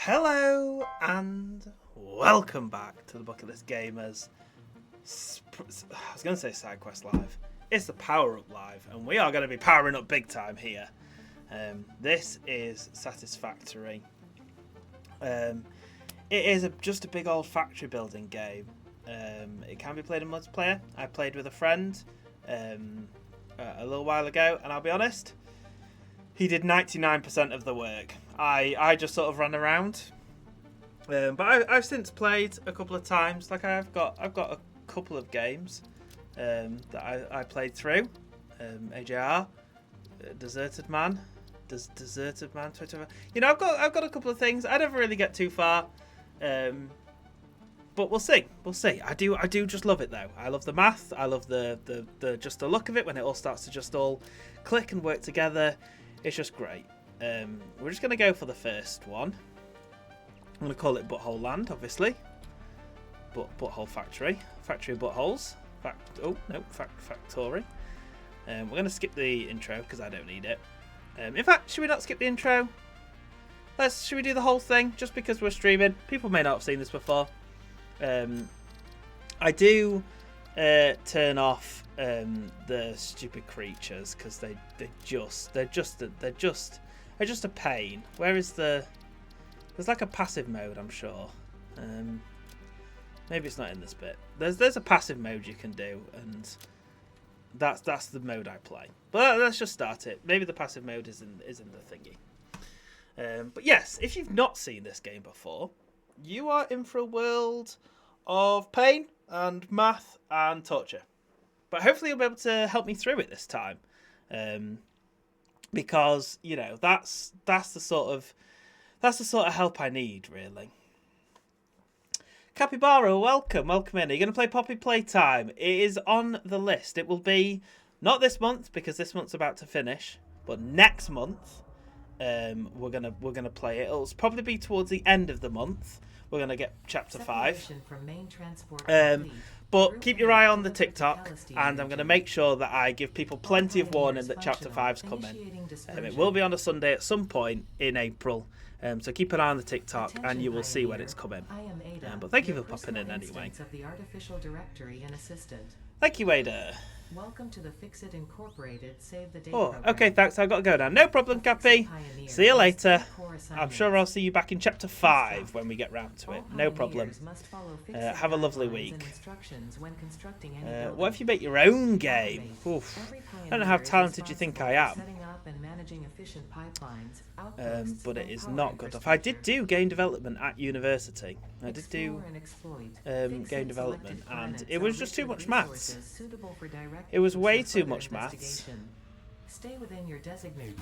Hello and welcome back to the Bucket List Gamers. I was going to say Side Quest Live. It's the Power Up Live, and we are going to be powering up big time here. This is Satisfactory. It is just a big old factory building game. It can be played in multiplayer. I played with a friend a little while ago, and I'll be honest, he did 99% of the work. I just sort of ran around, but I've since played a couple of times. Like I've got a couple of games that I played through. AJR, Deserted Man, Twitter. You know, I've got a couple of things. I never really get too far, but we'll see. We'll see. I do just love it though. I love the math. I love the just the look of it when it all starts to just all click and work together. It's just great. We're just going to go for the first one. I'm going to call it Butthole Land, obviously. Butthole Factory. Factory of Buttholes. Factory. We're going to skip the intro because I don't need it. In fact, should we not skip the intro? Should we do the whole thing just because we're streaming? People may not have seen this before. I do turn off the stupid creatures because they're just a pain. Where is there's like a passive mode, I'm sure. Maybe it's not in this bit. There's a passive mode you can do, and that's the mode I play. But let's just start it. Maybe the passive mode is in the thingy. But yes, if you've not seen this game before, you are in for a world of pain and math and torture. But hopefully you'll be able to help me through it this time, because you know that's the sort of help I need, really. Capybara, welcome in. Are you going to play Poppy Playtime? It is on the list. It will be not this month because this month's about to finish, but next month we're gonna play it. It'll probably be towards the end of the month. We're gonna get chapter 5. But keep your eye on the TikTok, and I'm going to make sure that I give people plenty of warning that Chapter 5's coming. It will be on a Sunday at some point in April, so keep an eye on the TikTok, and you will see when it's coming. But thank you for popping in anyway. Thank you, Ada. Welcome to the Fixit Incorporated Save the Day program. Okay, thanks. I've got to go now. No problem, Cappy. See you later. I'm sure I'll see you back in Chapter 5 when we get round to it. No problem. Have a lovely week. What if you make your own game? Oof. I don't know how talented you think I am. But it is not good enough. I did do game development at university. I did do game development, and it was just too much maths. It was way too much maths. Stay within your designated.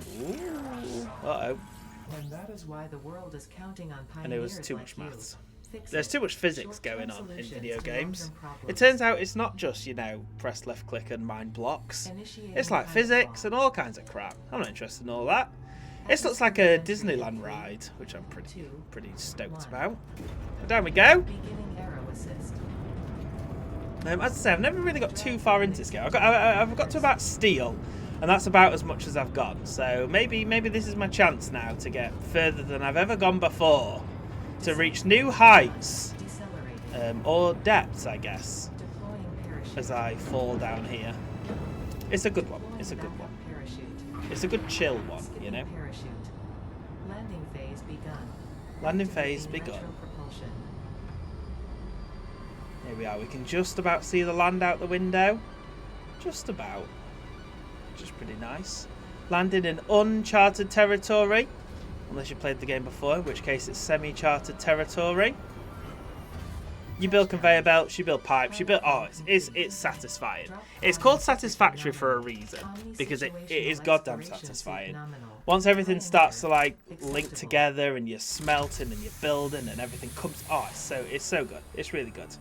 Uh-oh. And that is why the world is counting on pioneers. And it was too like much you. maths. There's too much physics going on in video games. It turns out it's not just, you know, press left click and mine blocks. It's like physics and all kinds of crap. I'm not interested in all that. This looks like a Disneyland ride, which I'm pretty stoked about. But down we go. As I say, I've never really got too far into this game. I've got to about Steel, and that's about as much as I've gone. So maybe this is my chance now to get further than I've ever gone before, to reach new heights, or depths, I guess, as I fall down here. It's a good one. It's a good one. It's a good chill one, you know. Landing phase begun. Landing phase begun. Here we are. We can just about see the land out the window. Just about. Which is pretty nice. Landing in uncharted territory. Unless you played the game before, in which case it's semi-charted territory. You build conveyor belts, you build pipes, you build... Oh, it's satisfying. It's called Satisfactory for a reason, because it is goddamn satisfying. Once everything starts to, like, link together and you're smelting and you're building and everything comes... Oh, it's so good. It's really good.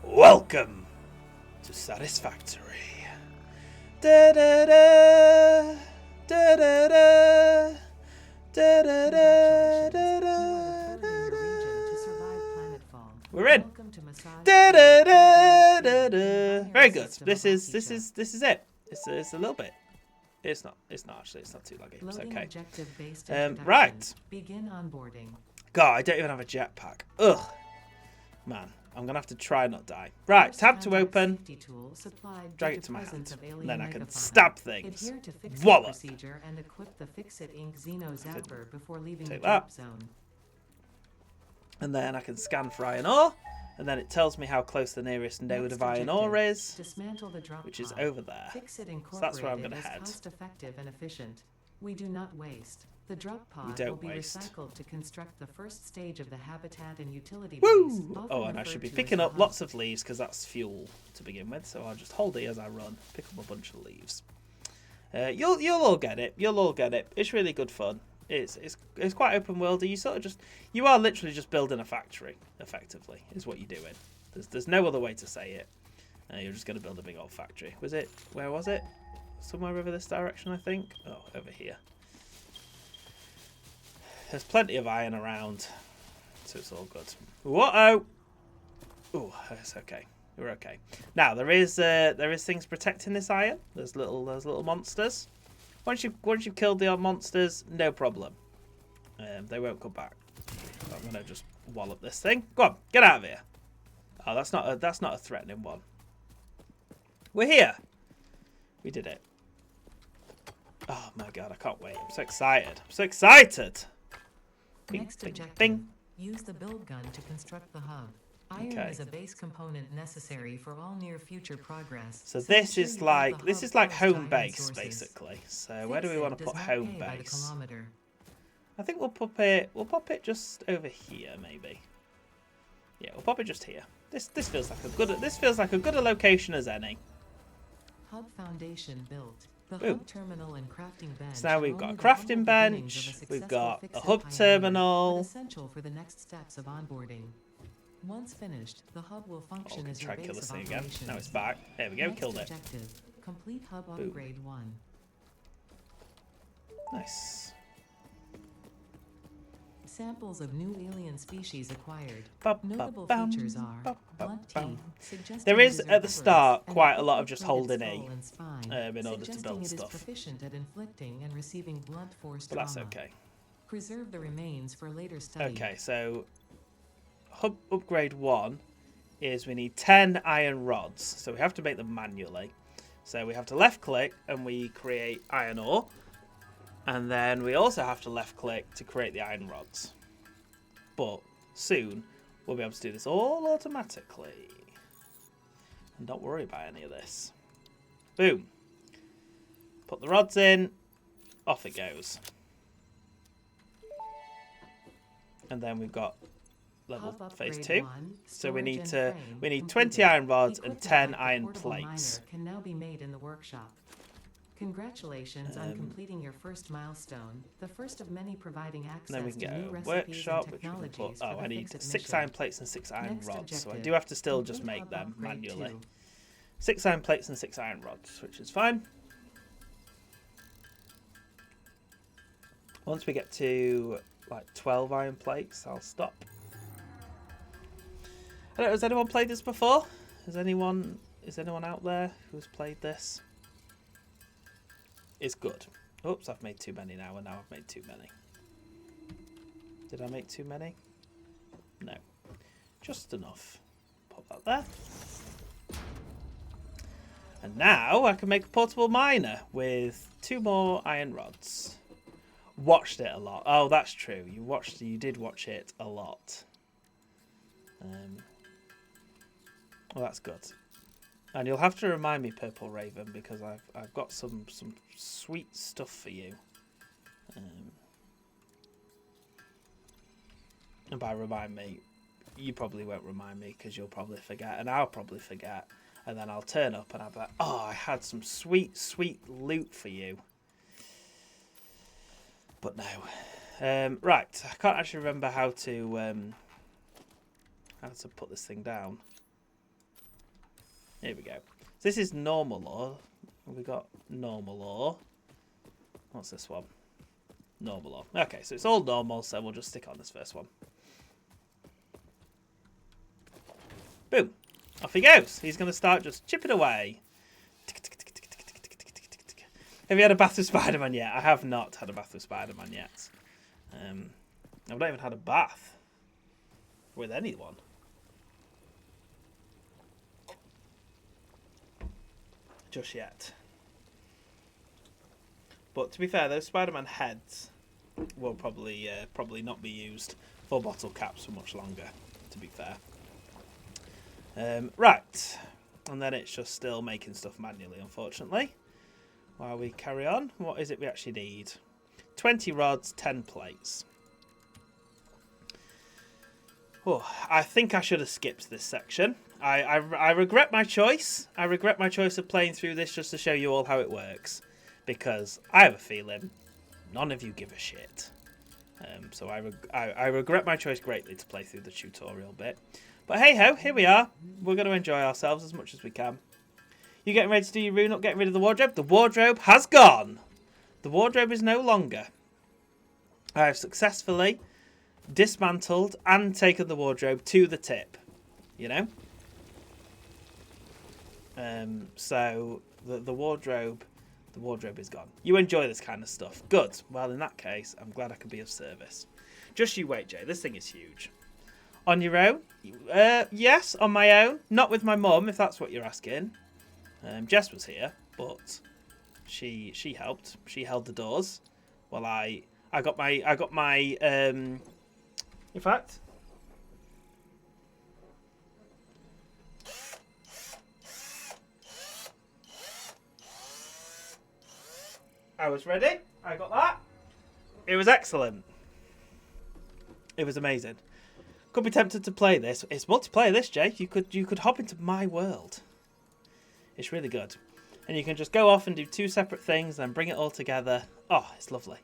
Welcome to Satisfactory. Da-da-da, da-da-da, da-da-da. We're in. Da, da, da, da, da. Very good. This is it. It's a little bit. It's not actually. It's not too laggy. It's okay. Right. Begin onboarding. God, I don't even have a jetpack. Ugh. Man, I'm going to have to try not die. Right, tab to open. Drag it to my hand. And then I can stab things. Wallop. And equip the Fix-It Ink Xeno Zapper before leaving the Take drop that. zone. And then I can scan for iron ore. And then it tells me how close the nearest node of iron ore is. Dismantle the drop Which is pod. over there. Fix-It So that's where I'm going to Incorporated is head. cost-effective and efficient. We do not waste. The drop pod don't will be waste. recycled to construct the first stage of the habitat and utility Woo! base. often Oh, and I referred should be to as picking the up hub. lots of leaves because that's fuel to begin with. So I'll just hold it as I run. Pick up a bunch of leaves. You'll all get it. You'll all get it. It's really good fun. It's quite open worldy. You are literally just building a factory. Effectively, is what you're doing. There's no other way to say it. You're just going to build a big old factory. Where was it? Somewhere over this direction, I think. Oh, over here. There's plenty of iron around, so it's all good. Whoa! Oh, it's okay. We're okay. Now there is things protecting this iron. There's little monsters. Once you've killed the monsters, no problem. They won't come back. I'm gonna just wallop this thing. Go on, get out of here. Oh, that's not a threatening one. We're here. We did it. Oh my god, I can't wait. I'm so excited. I'm so excited. Bing, Next bing, objective. bing. Use the build gun to construct the hub. Iron Okay. is a base component necessary for all near future progress. So this ensure is you build like the this hub is like close to home iron base sources. basically. So where do we Fix-It want to does put not home pay by the base? kilometer. I think we'll pop it just over here maybe. Yeah, we'll pop it just here. This feels like a good a location as any. Hub foundation built. The Boom. hub terminal and crafting bench. So now are we've got only a the humble crafting beginnings of bench, a we've successful got a Fix-It hub pioneer, terminal. but essential for the next steps of onboarding. Once finished, the hub will Oh, function we as can your try and kill base this of thing again. operations. Now it's back. There we go, Next killed it. objective. Complete hub Boom. upgrade 1. Nice. Samples of new alien species acquired. Ba-ba-bum, Notable features are blunt teeth, ba-ba-bum. suggesting There it is, at the herbivorous, start, and quite a a lot of just pigment-plated holding E, skull and spine, in order to suggesting build it is stuff. proficient at inflicting and receiving blunt force But that's trauma. okay. Preserve the remains for later study. Okay, so hub upgrade 1 is we need 10 iron rods. So we have to make them manually. So we have to left click and we create iron ore. And then we also have to left click to create the iron rods. But soon we'll be able to do this all automatically. And not worry about any of this. Boom. Put the rods in. Off it goes. And then we've got level Hub phase upgrade 2. 1, So we storage need and to frame 20 completed. iron rods and Equipment 10 like the iron portable plates. miner can now be made in the workshop. Congratulations on completing your first milestone, the first of many providing access And then we can to get new a recipes workshop, and which we can technologies put. for Oh, the I need Fix-It 6 mission. iron plates and 6 iron Next rods. So I objective, do have to still just complete make hub them upgrade manually. 2. 6 iron plates and 6 iron rods, which is fine. Once we get to like 12 iron plates, I'll stop. I don't know, has anyone played this before? Is anyone out there who's played this? It's good. Oops, I've made too many now, and now I've made too many. Did I make too many? No. Just enough. Pop that there. And now I can make a portable miner with 2 more iron rods. Watched it a lot. Oh, that's true. You did watch it a lot. Well, that's good. And you'll have to remind me, Purple Raven, because I've got some sweet stuff for you. And by remind me, you probably won't remind me because you'll probably forget, and I'll probably forget, and then I'll turn up and I'll be like, oh, I had some sweet loot for you. But no. Right, I can't actually remember how to put this thing down. Here we go. So this is normal ore. We got normal ore. What's this one? Normal ore. Okay, so it's all normal, so we'll just stick on this first one. Boom. Off he goes. He's going to start just chipping away. Have you had a bath with Spider-Man yet? I have not had a bath with Spider-Man yet. I've not even had a bath with anyone. Just yet. But to be fair, those Spider-Man heads will probably not be used for bottle caps for much longer, to be fair. Right. And then it's just still making stuff manually, unfortunately. While we carry on, what is it we actually need? 20 rods, 10 plates. Oh, I think I should have skipped this section. I regret my choice. I regret my choice of playing through this just to show you all how it works. Because I have a feeling none of you give a shit. So I regret my choice greatly to play through the tutorial bit. But hey ho, here we are. We're going to enjoy ourselves as much as we can. You getting ready to do your rune up, getting rid of the wardrobe? The wardrobe has gone. The wardrobe is no longer. I have successfully dismantled and taken the wardrobe to the tip. You know? So the wardrobe is gone. You enjoy this kind of stuff. Good. Well, in that case, I'm glad I could be of service. Just you wait, Jay. This thing is huge. On your own? Yes, on my own. Not with my mum, if that's what you're asking. Jess was here, but she helped. She held the doors while I got my in fact, I was ready. I got that. It was excellent. It was amazing. Could be tempted to play this. It's multiplayer, this, Jay. You could hop into my world. It's really good. And you can just go off and do 2 separate things and bring it all together. Oh, it's lovely.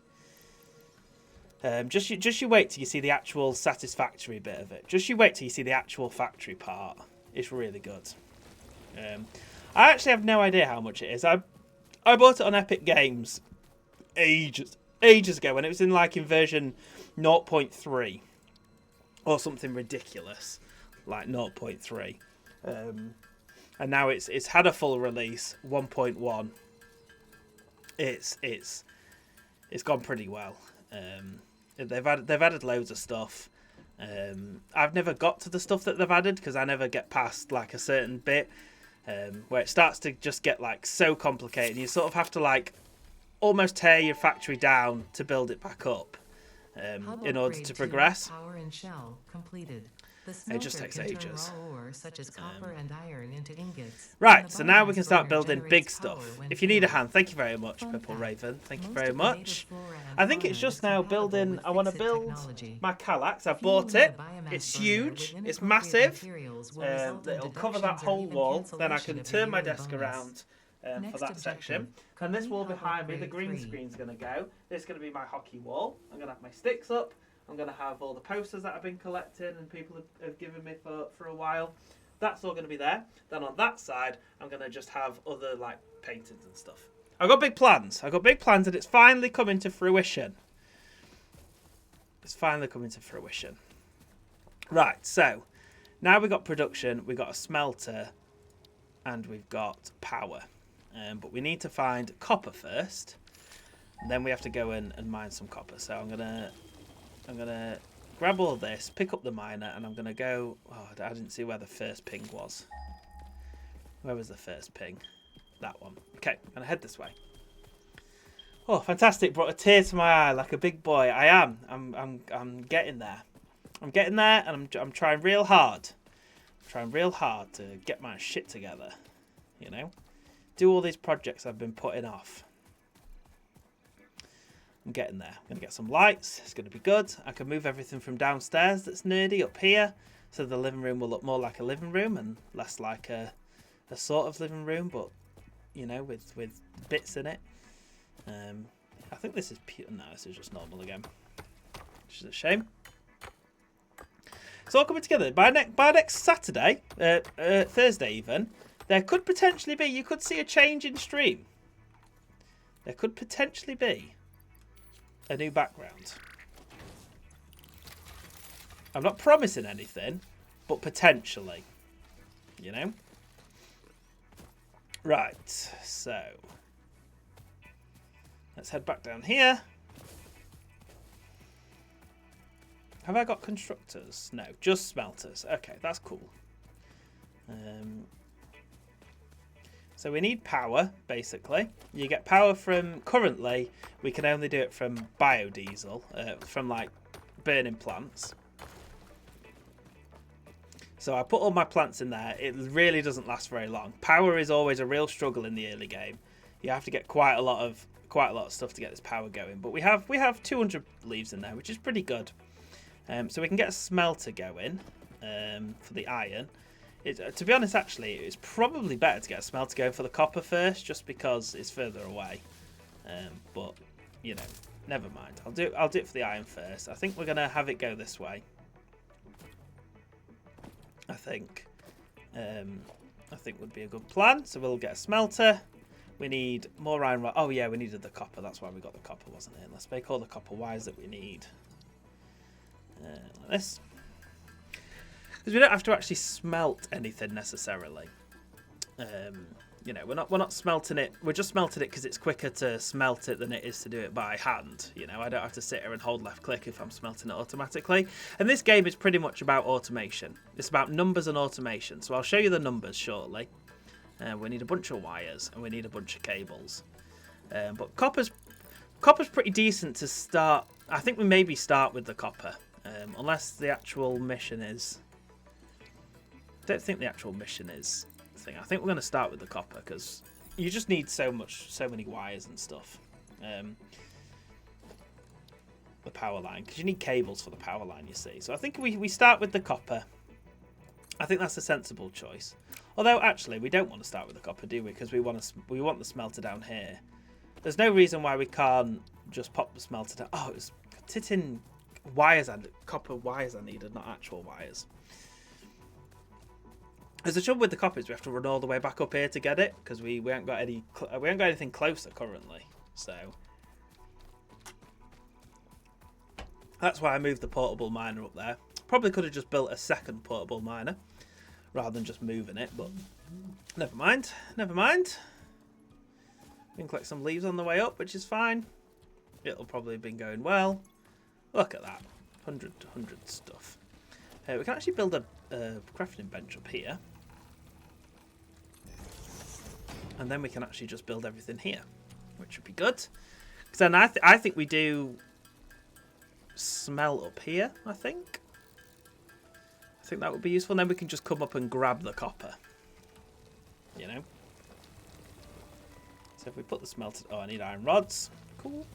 Just you wait till you see the actual Satisfactory bit of it. Just you wait till you see the actual factory part. It's really good. I actually have no idea how much it is. I bought it on Epic Games ages ago when it was in version 0.3 or something ridiculous like 0.3. And now it's had a full release 1.1. It's gone pretty well. They've added loads of stuff. I've never got to the stuff that they've added because I never get past a certain bit where it starts to just get so complicated. You sort of have to almost tear your factory down to build it back up in order to progress. Power and shell completed. It just takes ages. Ore, such as copper and iron, into ingots. Right, so now we can start building big stuff. If you need a hand, thank you very much, Purple Raven. Thank you very much. I think it's just now building. I want to build my Kallax. I've bought it. It's huge. It's massive. It'll cover that whole wall. Then I can turn my desk around for that section. And this wall behind me, the green screen's going to go. This is going to be my hockey wall. I'm going to have my sticks up. I'm going to have all the posters that I've been collecting and people have given me for a while. That's all going to be there. Then on that side, I'm going to just have other paintings and stuff. I've got big plans. And it's finally coming to fruition. Right, so now we've got production, we've got a smelter, and we've got power. But we need to find copper first. And then we have to go in and mine some copper. So I'm gonna grab all this, pick up the miner, and I'm gonna go. Oh, I didn't see where the first ping was. Where was the first ping? That one. Okay, I'm gonna head this way. Oh, fantastic! Brought a tear to my eye like a big boy. I am. I'm getting there. I'm getting there, and I'm trying real hard. To get my shit together. You know, do all these projects I've been putting off. I'm getting there. I'm going to get some lights. It's going to be good. I can move everything from downstairs that's nerdy up here. So the living room will look more like a living room and less like a sort of living room, but, you know, with bits in it. I think this is pure. No, this is just normal again. Which is a shame. It's all coming together. By next Saturday, Thursday even, there could potentially be, you could see a change in stream. There could potentially be a new background. I'm not promising anything, but potentially, you know? Right, so let's head back down here. Have I got constructors? No, just smelters. Okay, that's cool. So we need power, basically. You get power from, currently, we can only do it from biodiesel, from like burning plants. So I put all my plants in there. It really doesn't last very long. Power is always a real struggle in the early game. You have to get quite a lot of stuff to get this power going. But we have 200 leaves in there, which is pretty good. So we can get a smelter going for the iron. To be honest, actually, it's probably better to get a smelter going for the copper first, just because it's further away. But you know, never mind. I'll do it for the iron first. I think we're gonna have it go this way. I think would be a good plan. So we'll get a smelter. We need more iron rod. Oh yeah, we needed the copper. That's why we got the copper, wasn't it? Let's make all the copper wires that we need. Like this. Because we don't have to actually smelt anything necessarily. You know, we're not smelting it. We're just smelting it because it's quicker to smelt it than it is to do it by hand. You know, I don't have to sit here and hold left click if I'm smelting it automatically. And this game is pretty much about automation. It's about numbers and automation. So I'll show you the numbers shortly. We need a bunch of wires and we need a bunch of cables. But copper's pretty decent to start. I think we maybe start with the copper, unless the actual mission is. I don't think the actual mission is the thing. I think we're going to start with the copper because you just need so many wires and stuff. The power line, because you need cables for the power line, you see. So I think we start with the copper. I think that's a sensible choice. Although actually we don't want to start with the copper, do we? Because we want the smelter down here. There's no reason why we can't just pop the smelter down. Oh, it was tin wires and copper wires I needed, not actual wires. As the trouble with the copper is we have to run all the way back up here to get it because we haven't got anything closer currently. So that's why I moved the portable miner up there. Probably could have just built a second portable miner rather than just moving it, but never mind. Never mind. We can collect some leaves on the way up, which is fine. It'll probably have been going well. Look at that, 100 stuff. We can actually build a crafting bench up here. And then we can actually just build everything here, which would be good. Because then I think we do smelt up here, I think that would be useful. And then we can just come up and grab the copper. You know? So if we put the smelter... Oh, I need iron rods. Cool.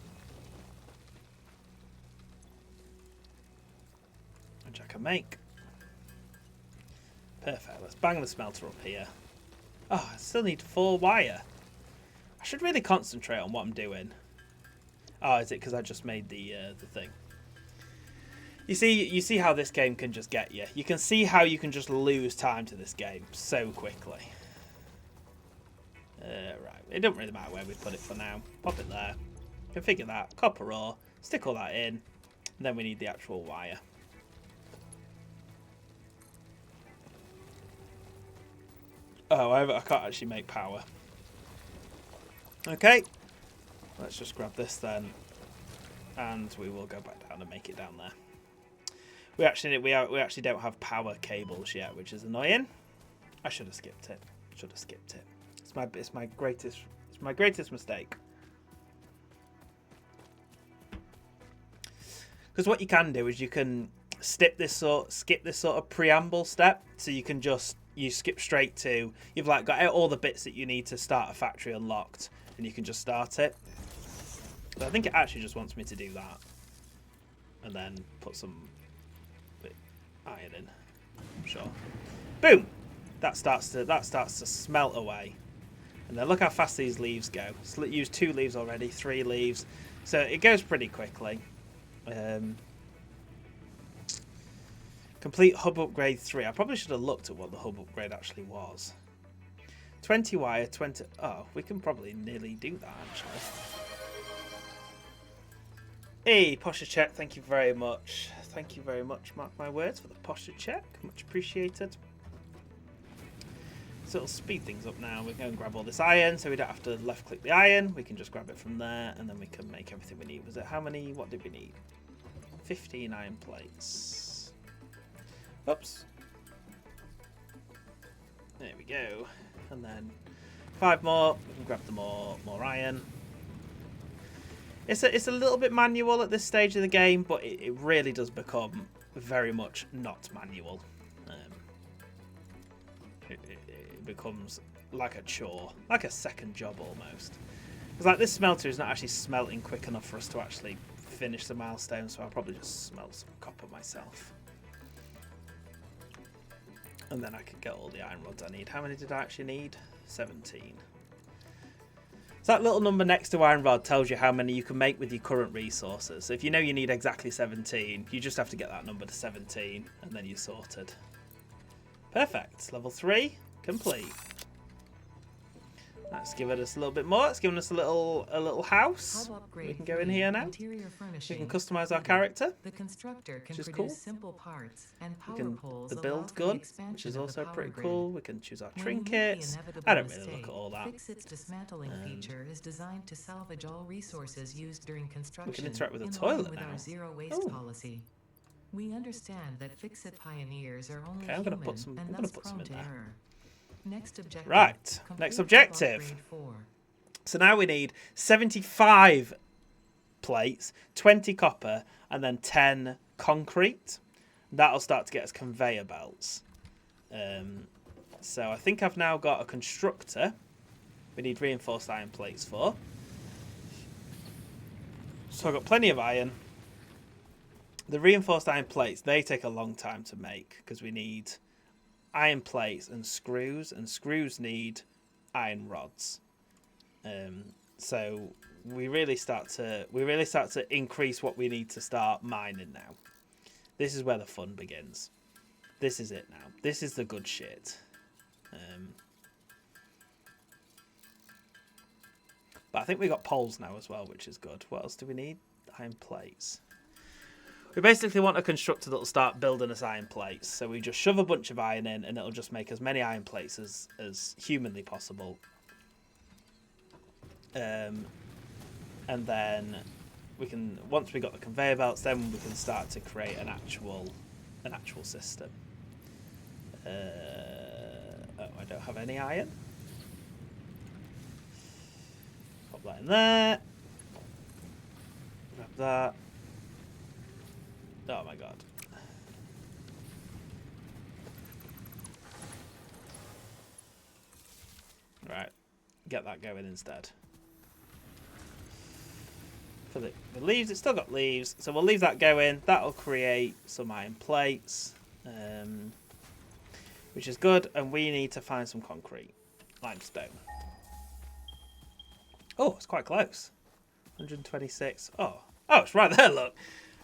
Which I can make. Perfect. Let's bang the smelter up here. Oh, I still need 4 wire. I should really concentrate on what I'm doing. Oh, is it because I just made the thing? You see how this game can just get you. You can see how you can just lose time to this game so quickly. Right. It doesn't really matter where we put it for now. Pop it there. Configure that. Copper ore. Stick all that in. And then we need the actual wire. Oh, I can't actually make power. Okay. Let's just grab this then. And we will go back down and make it down there. We actually don't have power cables yet, which is annoying. I should have skipped it. It's my greatest mistake. Because what you can do is you can skip this sort of preamble step, so you can just skip straight to you've like got all the bits that you need to start a factory unlocked, and you can just start it. So I think it actually just wants me to do that, and then put some iron in. Sure. Boom. That starts to smelt away, and then look how fast these leaves go. So use 2 leaves already, 3 leaves, so it goes pretty quickly. Complete hub upgrade 3. I probably should have looked at what the hub upgrade actually was. 20 wire, 20... Oh, we can probably nearly do that, actually. Hey, posture check, thank you very much. Thank you very much, mark my words, for the posture check. Much appreciated. So it'll speed things up now. We're going to grab all this iron, so we don't have to left-click the iron. We can just grab it from there, and then we can make everything we need. Was it how many... What did we need? 15 iron plates. Oops. There we go. And then 5 more. We can grab the more iron. It's a little bit manual at this stage of the game, but it really does become very much not manual. It becomes like a chore, like a second job almost. Because like this smelter is not actually smelting quick enough for us to actually finish the milestone, so I'll probably just smelt some copper myself. And then I can get all the iron rods I need. How many did I actually need? 17. So that little number next to iron rod tells you how many you can make with your current resources. So if you know you need exactly 17, you just have to get that number to 17 and then you're sorted. Perfect. Level 3 complete. That's given us a little bit more. It's given us a little house. We can go in here now. We can customize our character. The constructor can which is produce cool. simple parts and power We can poles the allow build for gun, expansion which is of the also power pretty grid. cool. We can choose our When you make the trinkets. inevitable I don't really mistake, look at all that. Fix-It's dismantling feature is designed to salvage all resources used during construction. We can interact with the in toilet line with now. our zero waste policy. We understand that Fix-It pioneers are only Okay, I'm human gonna put some. and I'm gonna thus put some prone in to there. error. Next objective. Right. Complete Next hub objective. upgrade 4. So now we need 75 plates, 20 copper, and then 10 concrete. That'll start to get us conveyor belts. So I think I've now got a constructor. We need reinforced iron plates for. So I've got plenty of iron. The reinforced iron plates, they take a long time to make because we need iron plates and screws need iron rods. So we really start to increase what we need to start mining now. This is where the fun begins. This is it now. This is the good shit. But I think we got poles now as well, which is good. What else do we need? Iron plates. We basically want a constructor that'll start building us iron plates. So we just shove a bunch of iron in and it'll just make as many iron plates as humanly possible. And then we can, once we got the conveyor belts, then we can start to create an actual system. Oh, I don't have any iron. Pop that in there. Grab that. Oh my god. Right, get that going instead. For the leaves, it's still got leaves, so we'll leave that going. That'll create some iron plates, which is good, and we need to find some concrete. Limestone. Oh, it's quite close. 126. Oh, it's right there, look.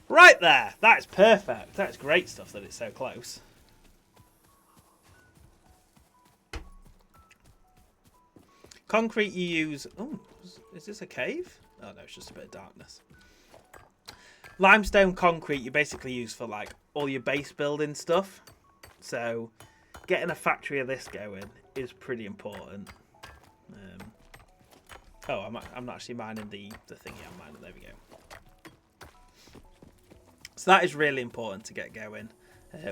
Right there. That is perfect. That's great stuff that it's so close. Concrete you use... Oh, is this a cave? Oh, no, it's just a bit of darkness. Limestone concrete you basically use for, like, all your base building stuff. So, getting a factory of this going is pretty important. Oh, I'm not actually mining the thingy. I'm mining... There we go. So that is really important to get going.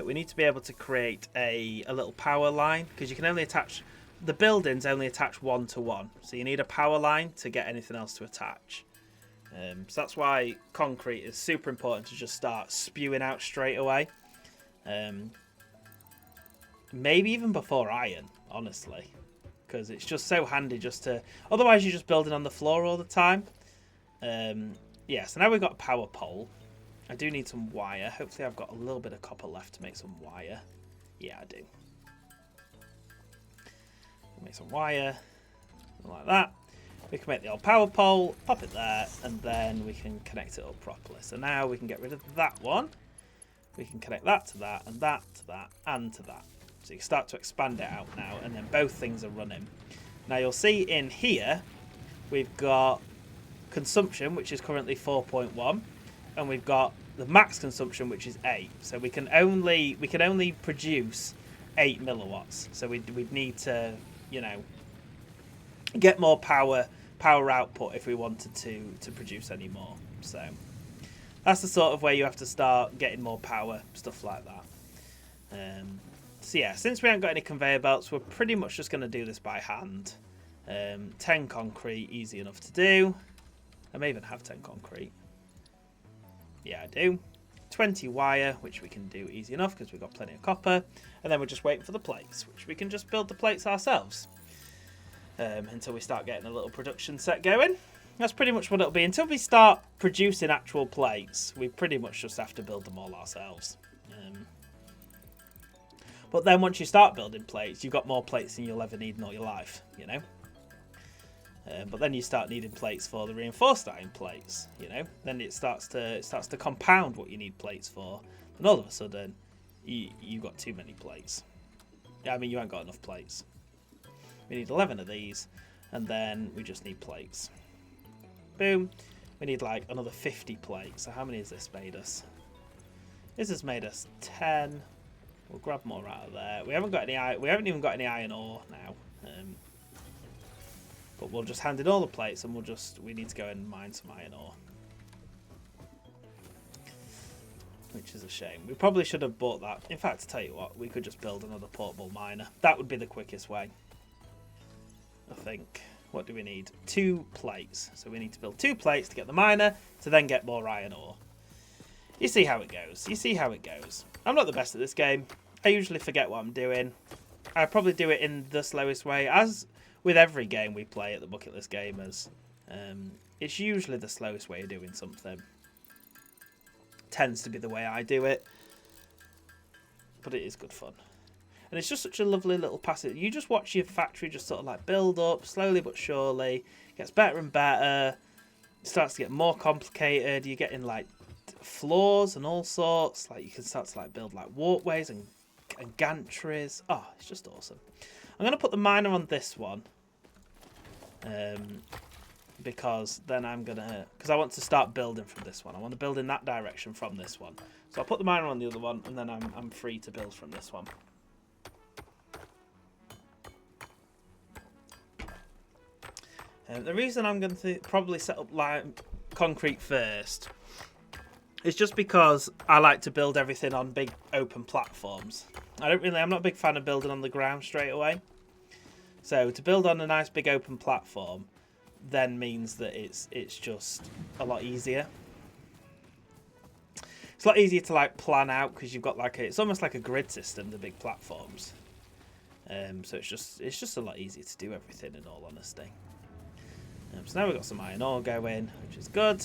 We need to be able to create a little power line, because you can only attach... The buildings only attach 1 to 1. So you need a power line to get anything else to attach. So that's why concrete is super important to just start spewing out straight away. Maybe even before iron, honestly. Because it's just so handy just to... Otherwise you're just building on the floor all the time. Yeah, so now we've got a power pole. I do need some wire. Hopefully I've got a little bit of copper left to make some wire. Yeah, I do. Make some wire. Like that. We can make the old power pole, pop it there, and then we can connect it up properly. So now we can get rid of that one. We can connect that to that, and that to that, and to that. So you can start to expand it out now, and then both things are running. Now you'll see in here, we've got consumption, which is currently 4.1, and we've got the max consumption, which is 8. So we can only produce 8 milliwatts. So we'd need to, you know, get more power output if we wanted to produce any more. So That's the sort of way you have to start getting more power, stuff like that. So yeah, since we haven't got any conveyor belts, we're pretty much just going to do this by hand. 10 concrete, easy enough to do. I may even have 10 concrete. Yeah, I do. 20 wire, which we can do easy enough because we've got plenty of copper. And then we're just waiting for the plates, which we can just build the plates ourselves. Until we start getting a little production set going. That's pretty much what it'll be. Until we start producing actual plates, we pretty much just have to build them all ourselves. But then once you start building plates, you've got more plates than you'll ever need in all your life, you know. But then you start needing plates for the reinforced iron plates, you know. Then it starts to compound what you need plates for, and all of a sudden, you've got too many plates. Yeah, I mean, you ain't got enough plates. We need 11 of these, and then we just need plates. Boom. We need like another 50 plates. So how many has this made us? This has made us 10. We'll grab more out of there. We haven't got any. We haven't even got any iron ore now. But we'll just hand in all the plates, and we need to go and mine some iron ore. Which is a shame. We probably should have bought that. In fact, to tell you what, we could just build another portable miner. That would be the quickest way, I think. What do we need? 2 plates. So we need to build 2 plates to get the miner, to then get more iron ore. You see how it goes. You see how it goes. I'm not the best at this game. I usually forget what I'm doing. I probably do it in the slowest way. As with every game we play at the Bucket List Gamers, it's usually the slowest way of doing something. Tends to be the way I do it. But it is good fun. And it's just such a lovely little passage. You just watch your factory just sort of like build up, slowly but surely. It gets better and better. It starts to get more complicated. You're getting like floors and all sorts. Like you can start to like build like walkways and gantries. Oh, it's just awesome. I'm going to put the miner on this one. Because then I'm going to... Because I want to start building from this one. I want to build in that direction from this one. So I'll put the miner on the other one, and then I'm free to build from this one. The reason I'm going to probably set up concrete first is just because I like to build everything on big open platforms. I'm not a big fan of building on the ground straight away. So to build on a nice big open platform then means that it's just a lot easier. It's a lot easier to like plan out because you've got it's almost like a grid system, the big platforms. So it's just a lot easier to do everything, in all honesty. So now we've got some iron ore going, which is good.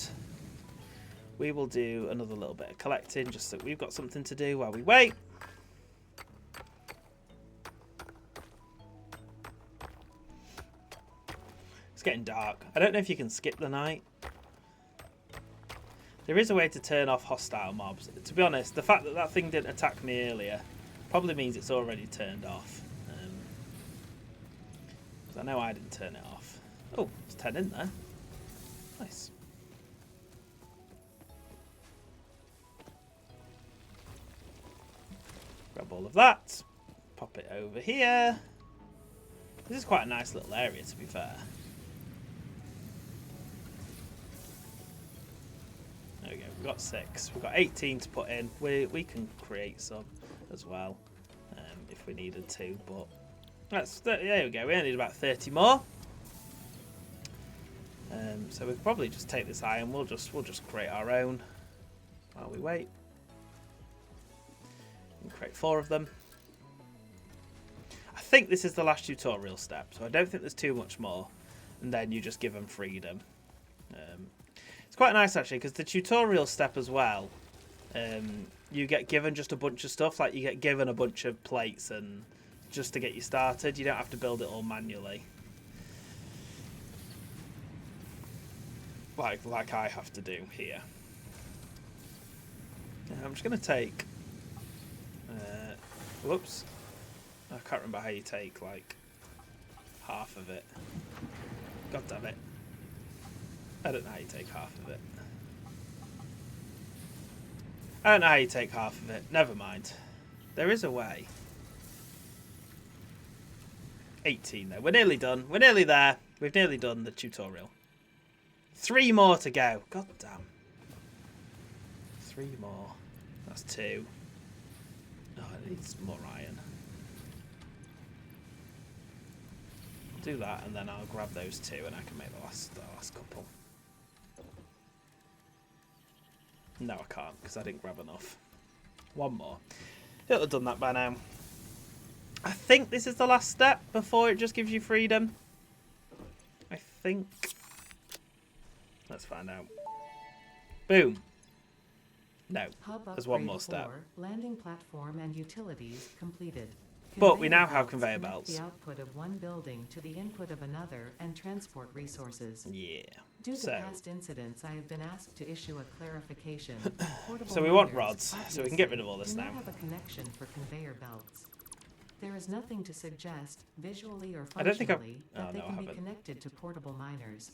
We will do another little bit of collecting just so we've got something to do while we wait. It's getting dark. I don't know if you can skip the night. There is a way to turn off hostile mobs. To be honest, the fact that that thing didn't attack me earlier probably means it's already turned off. Because I know I didn't turn it off. Oh, there's 10 in there. Nice. Grab all of that. Pop it over here. This is quite a nice little area, to be fair. There we go. We've got 6. We've got 18 to put in. We can create some as well if we needed to. But there we go. We only need about 30 more. So we'll probably just take this iron. We'll just create our own while we wait. And create 4 of them. I think this is the last tutorial step, so I don't think there's too much more. And then you just give them freedom. It's quite nice actually, because the tutorial step as well, you get given just a bunch of stuff. Like you get given a bunch of plates and just to get you started. You don't have to build it all manually. Like I have to do here. I'm just going to take... whoops. I can't remember how you take, like, half of it. God damn it. I don't know how you take half of it. I don't know how you take half of it. Never mind. There is a way. 18 though. We're nearly done. We're nearly there. We've nearly done the tutorial. 3 more to go. God damn. 3 more. That's 2. Oh, it needs more iron. I'll do that, and then I'll grab those 2, and I can make the last couple. No, I can't, because I didn't grab enough. 1 more. It'll have done that by now. I think this is the last step before it just gives you freedom. I think. Let's find out. Boom. No, there's 1 more step. Landing platform and utilities completed. But we now have conveyor Connect belts. the output of one building to the input of another and transport resources. Yeah. Due to past incidents, I have been asked to issue a clarification. So we want rods, so we can get rid of all this do now. not have a connection for conveyor belts. There is nothing to suggest, visually or functionally, that they can be connected to portable miners.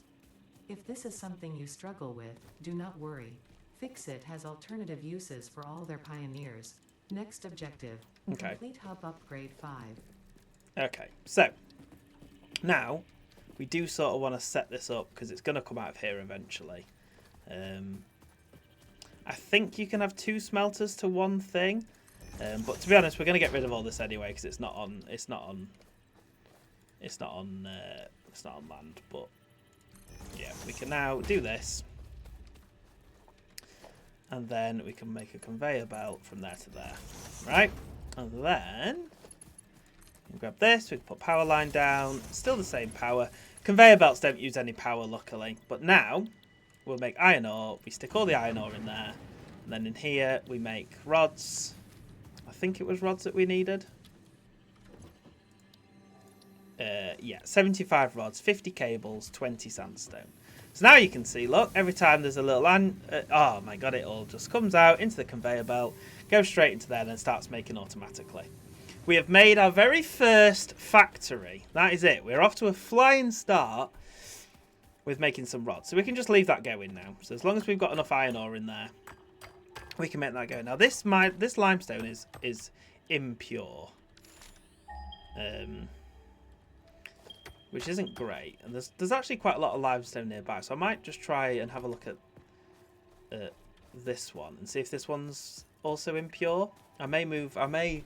If this is something you struggle with, do not worry. Fixit has alternative uses for all their pioneers. Next objective. Okay. Complete hub upgrade 5. Okay, so now we do sort of want to set this up because it's going to come out of here eventually. I think you can have 2 smelters to 1 thing, but to be honest, we're going to get rid of all this anyway because it's not on land. But yeah, we can now do this. And then we can make a conveyor belt from there to there. Right? And then we can grab this, we can put power line down, still the same power. Conveyor belts don't use any power, luckily. But now we'll make iron ore, we stick all the iron ore in there. And then in here we make rods. I think it was rods that we needed. Yeah, 75 rods, 50 cables, 20 sandstone. So now you can see, look, every time there's a little oh my god, it all just comes out into the conveyor belt, goes straight into there, and then starts making automatically. We have made our very first factory. That is it. We're off to a flying start with making some rods. So we can just leave that going now. So as long as we've got enough iron ore in there, we can make that go. Now this limestone is impure. Which isn't great, and there's actually quite a lot of limestone nearby, so I might just try and have a look at this one and see if this one's also impure. I may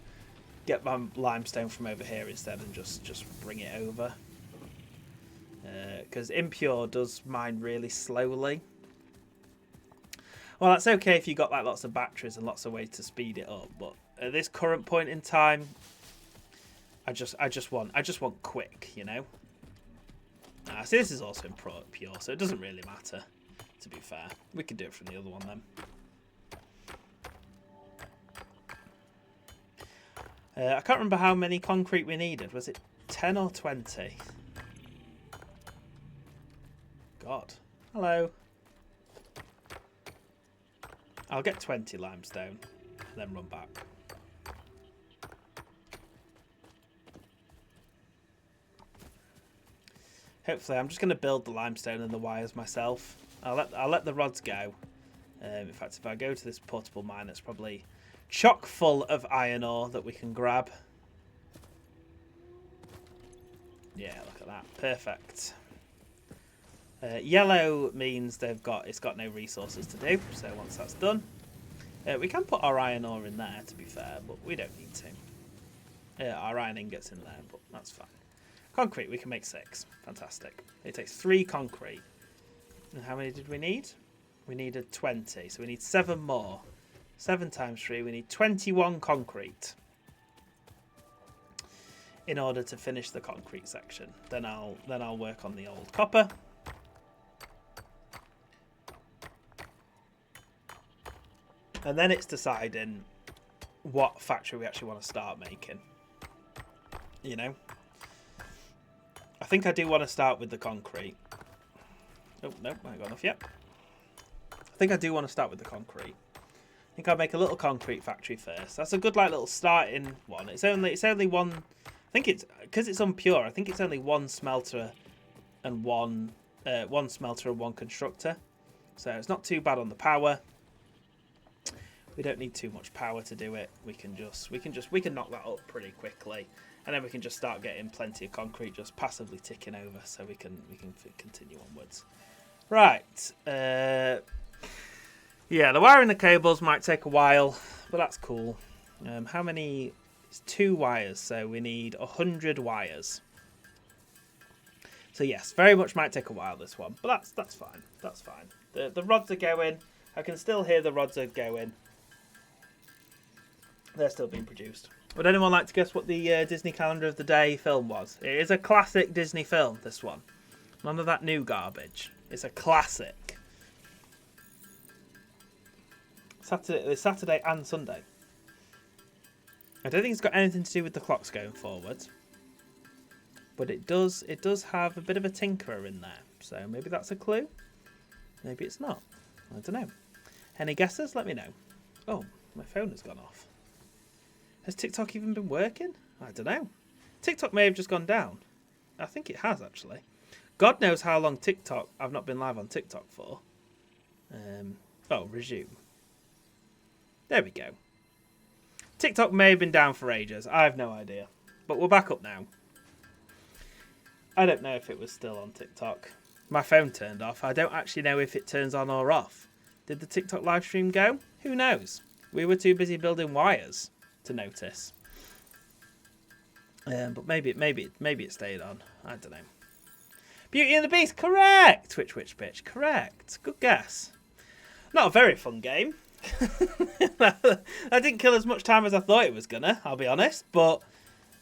get my limestone from over here instead and just bring it over, because impure does mine really slowly. Well, that's okay if you got like lots of batteries and lots of ways to speed it up, but at this current point in time, I just want quick, you know. See, this is also pure, so it doesn't really matter, to be fair. We could do it from the other one then. I can't remember how many concrete we needed. Was it 10 or 20? God. Hello. I'll get 20 limestone and then run back. Hopefully, I'm just going to build the limestone and the wires myself. I'll let the rods go. In fact, if I go to this portable mine, it's probably chock full of iron ore that we can grab. Yeah, look at that. Perfect. Yellow means it's got no resources to do. So once that's done, we can put our iron ore in there, to be fair, but we don't need to. Our iron ingots in there, but that's fine. Concrete, we can make 6. Fantastic. It takes 3 concrete. And how many did we need? We needed 20, so we need 7 more. 7 times 3, we need 21 concrete in order to finish the concrete section. Then I'll work on the old copper. And then it's deciding what factory we actually want to start making. You know? I think I do want to start with the concrete. Oh, no, I haven't got enough yet. I think I do want to start with the concrete. I think I'll make a little concrete factory first. That's a good like little starting one. It's only one. I think it's because it's impure. I think it's only 1 smelter and one constructor. So it's not too bad on the power. We don't need too much power to do it. We can knock that up pretty quickly. And then we can just start getting plenty of concrete just passively ticking over, so we can continue onwards. Right. Yeah, the wiring the cables might take a while, but that's cool. How many? It's 2 wires, so we need 100 wires. So yes, very much might take a while, this one, but that's fine. That's fine. The rods are going. I can still hear the rods are going. They're still being produced. Would anyone like to guess what the Disney Calendar of the Day film was? It is a classic Disney film, this one. None of that new garbage. It's a classic. Saturday and Sunday. I don't think it's got anything to do with the clocks going forward. But it does have a bit of a tinkerer in there. So maybe that's a clue. Maybe it's not. I don't know. Any guesses? Let me know. Oh, my phone has gone off. Has TikTok even been working? I don't know. TikTok may have just gone down. I think it has, actually. God knows how long I've not been live on TikTok for. Oh, resume. There we go. TikTok may have been down for ages. I have no idea. But we're back up now. I don't know if it was still on TikTok. My phone turned off. I don't actually know if it turns on or off. Did the TikTok live stream go? Who knows? We were too busy building wires to notice. But maybe it stayed on. I don't know. Beauty and the Beast, correct! Twitch Witch Bitch, correct. Good guess. Not a very fun game. I didn't kill as much time as I thought it was gonna, I'll be honest. But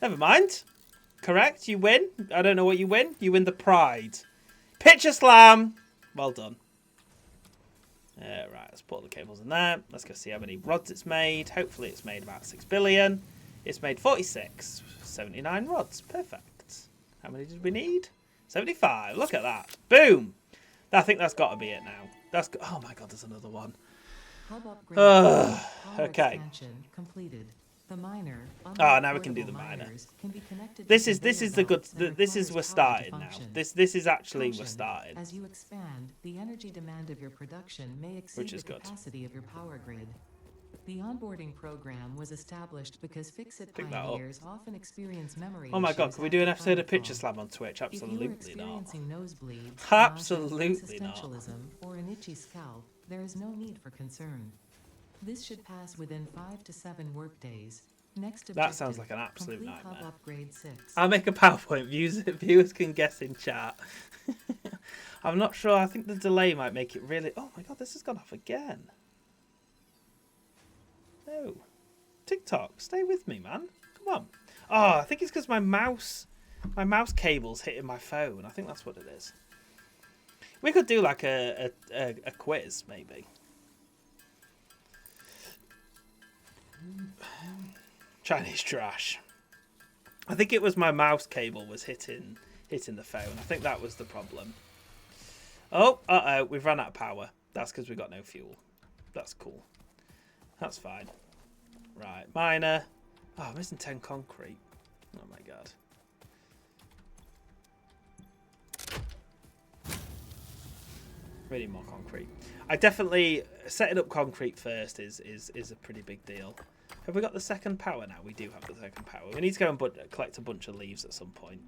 never mind. Correct, you win. I don't know what you win. You win the pride. Picture slam! Well done. Right, let's put all the cables in there. Let's go see how many rods it's made. Hopefully it's made about 6 billion. It's made 46. 79 rods. Perfect. How many did we need? 75. Look at that. Boom! I think that's got to be it now. Oh my god, there's another one. Okay. Completed. The miner, now we can do the miner. This is the good. This is we're started now. This is actually we're started. As you expand, the energy demand of your production may exceed the capacity of your power grid. The onboarding program was established because fix-it pioneers often experience memory issues. Oh my god, can we do an episode of Picture Slam on Twitch? Absolutely not. If you are experiencing nosebleeds, absolutely not. Existentialism, or an itchy scalp, there is no need for concern. This should pass within 5 to 7 work days. Next that sounds like an absolute nightmare. Upgrade 6. I'll make a PowerPoint. Viewers can guess in chat. I'm not sure. I think the delay might make it really... Oh my god, this has gone off again. No. TikTok, stay with me, man. Come on. Oh, I think it's because my mouse cable's hitting my phone. I think that's what it is. We could do like a quiz, maybe. Chinese trash. I think it was my mouse cable was hitting the phone. I think that was the problem. Oh, we've run out of power. That's because we got no fuel. That's cool. That's fine. Right, miner. Oh, I'm missing 10 concrete. Oh my god. We need more concrete. I definitely setting up concrete first is a pretty big deal. Have we got the second power now? We do have the second power. We need to go and collect a bunch of leaves at some point.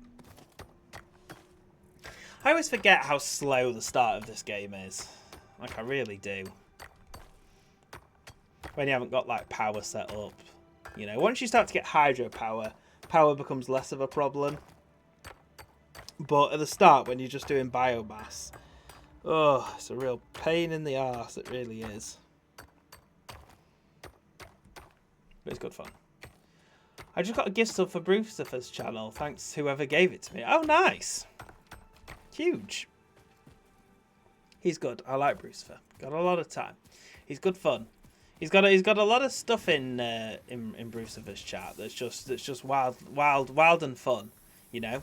I always forget how slow the start of this game is. Like, I really do. When you haven't got, like, power set up. You know, once you start to get hydropower, power becomes less of a problem. But at the start, when you're just doing biomass, oh, it's a real pain in the arse. It really is. But it's good fun. I just got a gift sub for Brucifer's channel. Thanks whoever gave it to me. Oh, nice. Huge. He's good. I like Brucifer. Got a lot of time. He's good fun. He's got a lot of stuff in Brucifer's chat that's just wild and fun. You know,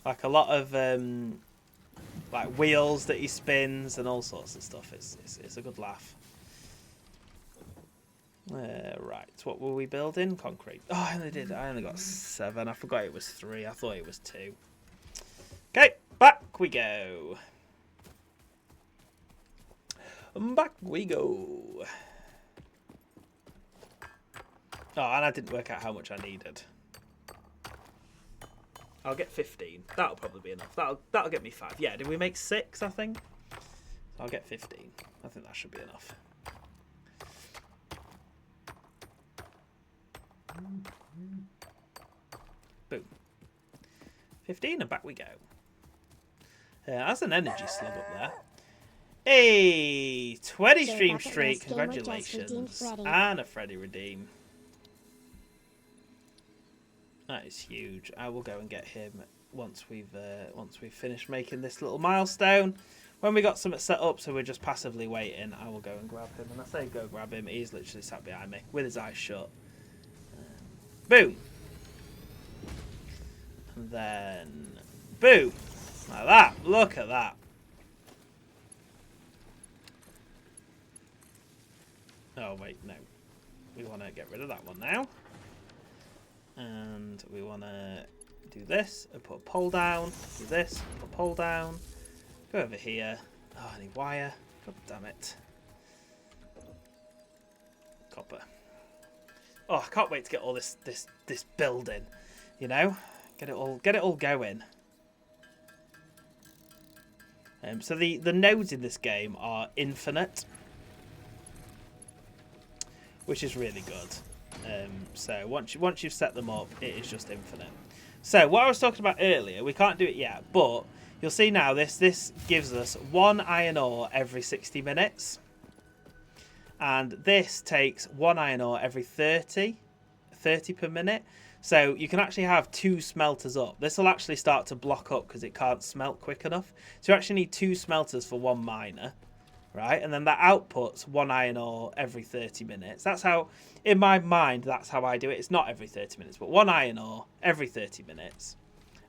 like a lot of like wheels that he spins and all sorts of stuff. It's a good laugh. Right, what were we building? Concrete. Oh, I only got 7. I forgot it was 3. I thought it was 2. Okay, back we go. Back we go. Oh, and I didn't work out how much I needed. I'll get 15. That'll probably be enough. That'll get me 5. Yeah, did we make 6, I think? I'll get 15. I think that should be enough. Boom. 15 and back we go. That's an energy slug up there. Hey, 20 stream streak. Congratulations. And a Freddy redeem. That is huge. I will go and get him once we've finished making this little milestone. When we got something set up, so we're just passively waiting, I will go and grab him. And I say go grab him, he's literally sat behind me with his eyes shut. Boom. And then boom. Like that. Look at that. Oh, wait, no. We want to get rid of that one now. And we want to do this and put a pole down. Do this, put a pole down. Go over here. Oh, I need wire. God damn it. Copper. Oh, I can't wait to get all this building. You know? Get it all going. So the nodes in this game are infinite, which is really good. So once you've set them up, it is just infinite. So what I was talking about earlier, we can't do it yet, but you'll see now this gives us 1 iron ore every 60 minutes. And this takes 1 iron ore every 30 per minute. So you can actually have 2 smelters up. This will actually start to block up because it can't smelt quick enough. So you actually need 2 smelters for 1 miner, right? And then that outputs 1 iron ore every 30 minutes. That's how, in my mind, that's how I do it. It's not every 30 minutes, but 1 iron ore every 30 minutes.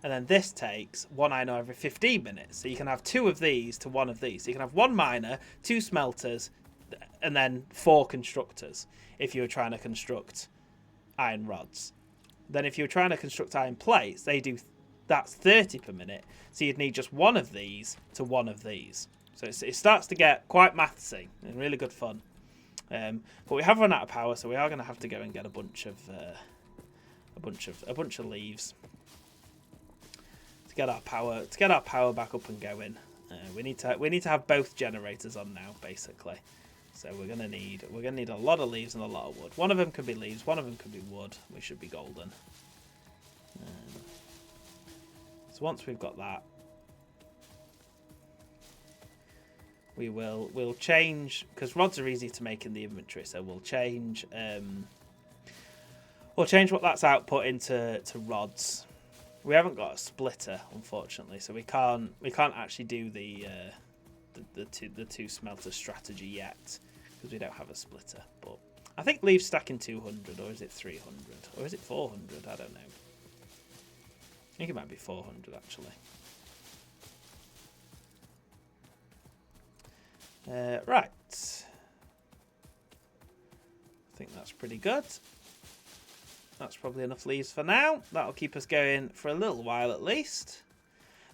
And then this takes 1 iron ore every 15 minutes. So you can have 2 of these to 1 of these. So you can have 1 miner, 2 smelters, and then 4 constructors if you were trying to construct iron rods. Then if you were trying to construct iron plates, that's 30 per minute. So you'd need just 1 of these to 1 of these. So it starts to get quite mathsy and really good fun. But we have run out of power, so we are going to have to go and get a bunch of leaves to get our power back up and going. We need to have both generators on now, basically. So we're gonna need a lot of leaves and a lot of wood. One of them could be leaves, one of them could be wood. We should be golden. So once we've got that, we'll change, because rods are easy to make in the inventory. So we'll change what that's output to rods. We haven't got a splitter, unfortunately, so we can't actually do the two smelter strategy yet because we don't have a splitter. But I think leave stacking 200, or is it 300, or is it 400? I don't know. I think it might be 400 actually. Right. I think that's pretty good. That's probably enough leaves for now. That'll keep us going for a little while at least.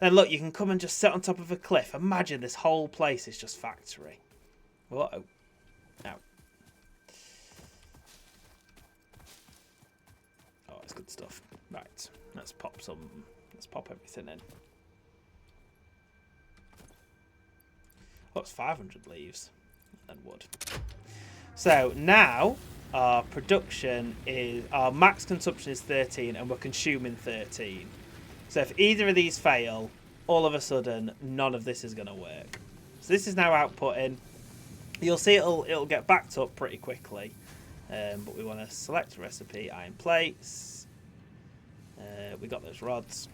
Then look, you can come and just sit on top of a cliff. Imagine this whole place is just factory. Whoa. Ow. Oh, it's good stuff. Right. Let's pop everything in. Oh, it's 500 leaves and wood. So now our max consumption is 13 and we're consuming 13. So if either of these fail, all of a sudden none of this is going to work. So this is now outputting. You'll see it'll get backed up pretty quickly. But we want to select a recipe, iron plates. We got those rods.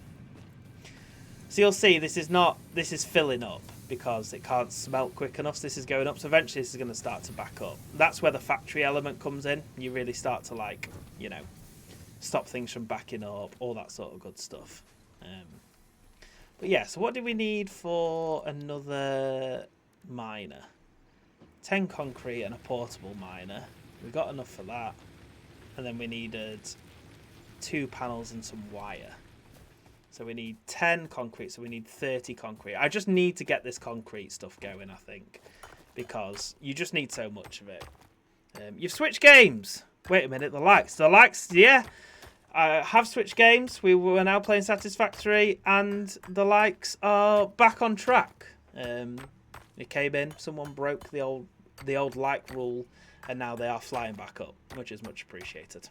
So you'll see this is filling up because it can't smelt quick enough. So this is going up. So eventually this is going to start to back up. That's where the factory element comes in. You really start to stop things from backing up, all that sort of good stuff. But yeah, so what do we need for another miner? 10 concrete and a portable miner. We got enough for that. And then we needed 2 panels and some wire. So we need 10 concrete, so we need 30 concrete. I just need to get this concrete stuff going, I think, because you just need so much of it. You've switched games. Wait a minute, the likes, yeah. I have switched games. We're now playing Satisfactory, and the likes are back on track. You It came in, someone broke the old like rule, and now they are flying back up, which is much appreciated.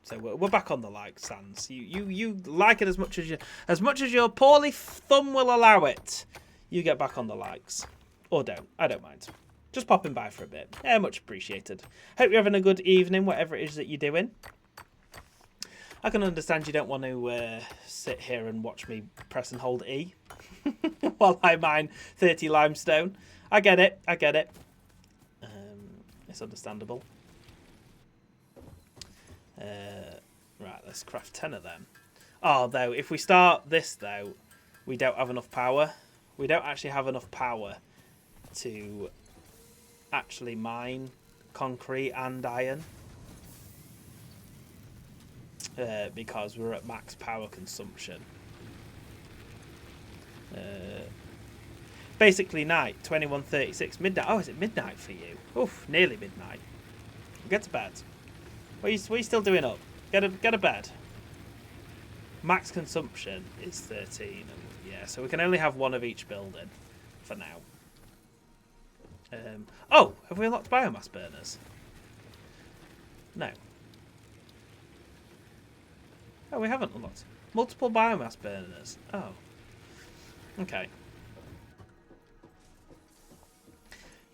So we're back on the like, Sans. You like it as much as your poorly thumb will allow it. You get back on the likes, or don't. I don't mind. Just popping by for a bit. Yeah, much appreciated. Hope you're having a good evening, whatever it is that you're doing. I can understand you don't want to sit here and watch me press and hold E while I mine 30 limestone. I get it. I get it. It's understandable. Right, let's craft 10 of them. Oh, though, if we start this, though, we don't have enough power. We don't actually have enough power to actually mine concrete and iron. Because we're at max power consumption. Basically night, 21:36, midnight. Oh, is it midnight for you? Oof, nearly midnight. Get to bed. What are you still doing up? Get a bed. Max consumption is 13. And yeah, so we can only have one of each building for now. Oh, have we unlocked biomass burners? No. Oh, we haven't unlocked multiple biomass burners. Oh. Okay.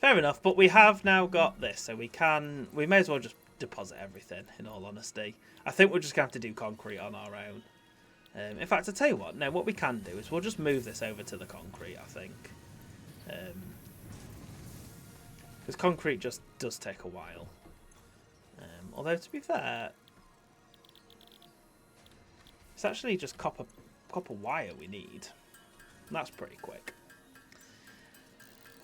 Fair enough, but we have now got this, so we may as well just deposit everything, in all honesty. I think we're just going to have to do concrete on our own. In fact, I'll tell you what, no, what we can do is we'll just move this over to the concrete, I think. Because concrete just does take a while. Although, to be fair, it's actually just copper wire we need. And that's pretty quick.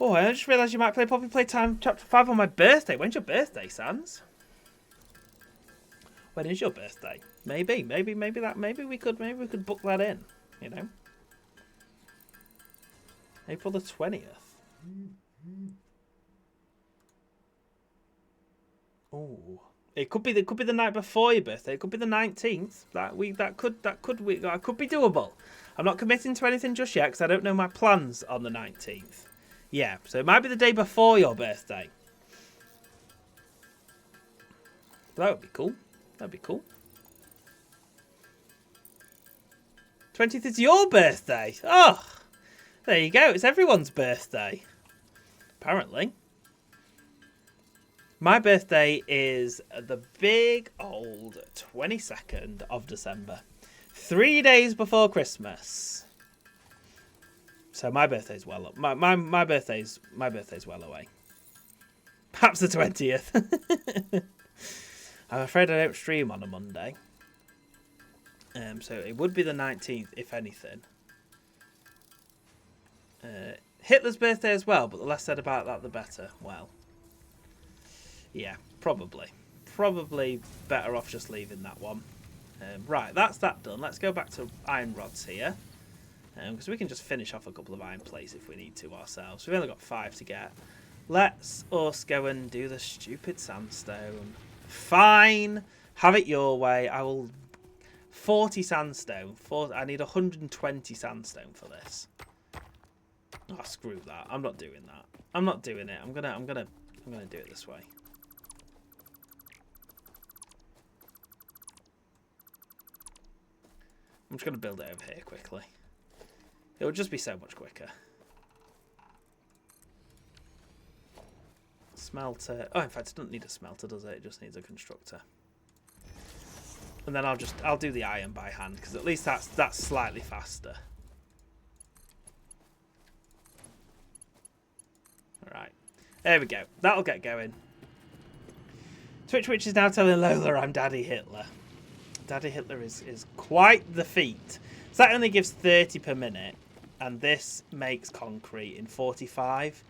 Oh, I just realised you might play Poppy Playtime Chapter 5 on my birthday. When's your birthday, Sans? When is your birthday? Maybe we could book that in, you know. April the 20th. Oh. It could be the night before your birthday. It could be the 19th. That could be doable. I'm not committing to anything just yet because I don't know my plans on the 19th. Yeah, so it might be the day before your birthday. That would be cool. That'd be cool. 20th is your birthday. Oh, there you go. It's everyone's birthday. Apparently. My birthday is the big old 22nd of December. 3 days before Christmas. So my birthday's well up. My birthday's well away. Perhaps the 20th. I'm afraid I don't stream on a Monday. So it would be the 19th, if anything. Hitler's birthday as well, but the less said about that, the better. Well, yeah, probably. Probably better off just leaving that one. Right, that's that done. Let's go back to iron rods here. Because we can just finish off a couple of iron plates if we need to ourselves. We've only got 5 to get. Let's us go and do the stupid sandstone. Fine. Have it your way. I will... 40 sandstone. I need 120 sandstone for this. Oh, screw that. I'm not doing that. I'm not doing it. I'm gonna do it this way. I'm just gonna build it over here quickly. It would just be so much quicker. Smelter. Oh, in fact, it doesn't need a smelter, does it? It just needs a constructor. And then I'll do the iron by hand because at least that's slightly faster. All right, there we go. That'll get going. Twitch is now telling Lola I'm Daddy Hitler. Daddy Hitler is quite the feat. So that only gives 30 per minute, and this makes concrete in 45.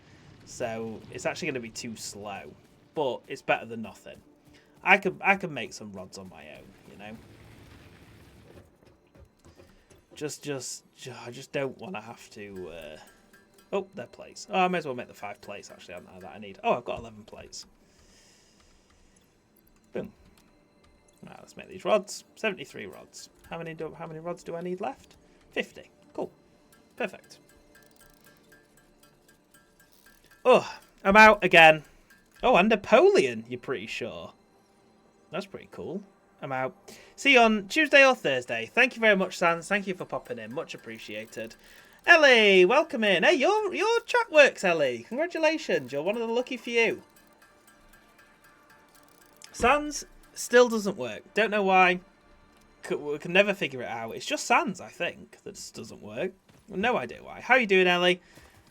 So it's actually going to be too slow, but it's better than nothing. I could make some rods on my own, you know. I just don't want to have to. Oh, they're plates. Oh, I may as well make the 5 plates actually. That I need. Oh, I've got 11 plates. Boom. Right, let's make these rods. 73 rods. How many rods do I need left? 50. Cool. Perfect. Oh, I'm out again. Oh, and Napoleon, you're pretty sure. That's pretty cool. I'm out. See you on Tuesday or Thursday. Thank you very much, Sans. Thank you for popping in. Much appreciated. Ellie, welcome in. Hey, your chat works, Ellie. Congratulations. You're one of the lucky few. Sans still doesn't work. Don't know why. We can never figure it out. It's just Sans, I think, that just doesn't work. No idea why. How are you doing, Ellie?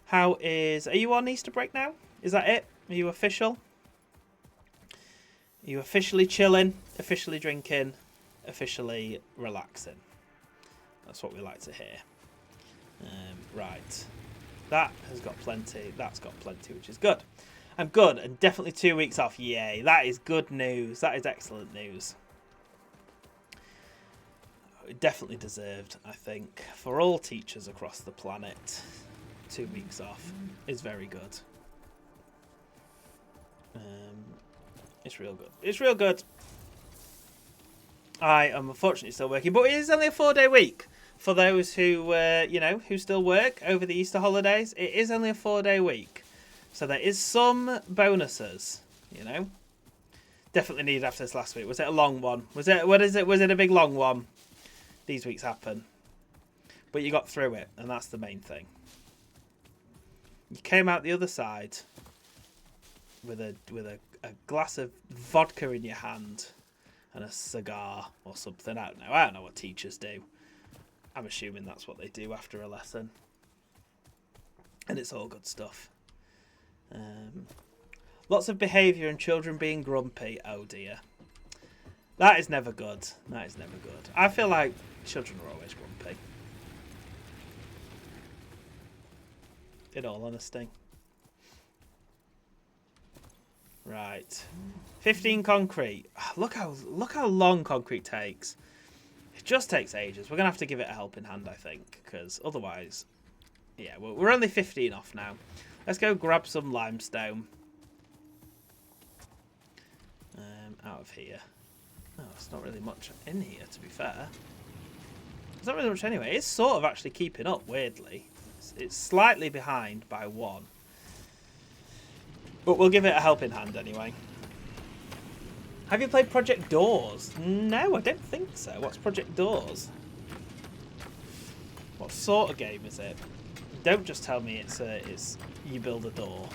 Are you on Easter break now? Is that it? Are you official? Are you officially chilling? Officially drinking? Officially relaxing? That's what we like to hear. Right. That has got plenty. That's got plenty, which is good. I'm good, and definitely 2 weeks off. Yay. That is good news. That is excellent news. Definitely deserved, I think, for all teachers across the planet. 2 weeks off is very good. It's real good. It's real good. I am unfortunately still working, but it is only a 4-day week for those who, who still work over the Easter holidays. It is only a 4-day week, so there is some bonuses. Definitely needed after this last week. Was it a long one? Was it a big long one? These weeks happen, but you got through it, and that's the main thing. You came out the other side with a glass of vodka in your hand and a cigar or something. I don't know what teachers do. I'm assuming that's what they do after a lesson, and it's all good stuff. Lots of behaviour and children being grumpy. Oh dear. That is never good. That is never good. I feel like children are always grumpy. In all honesty. Right. 15 concrete. Look how long concrete takes. It just takes ages. We're going to have to give it a helping hand, I think. Because otherwise... Yeah, we're only 15 off now. Let's go grab some limestone. Out of here. Oh, it's not really much in here, to be fair. It's not really much anyway. It's sort of actually keeping up, weirdly. It's slightly behind by 1. But we'll give it a helping hand anyway. Have you played Project Doors? No, I don't think so. What's Project Doors? What sort of game is it? Don't just tell me it's you build a door.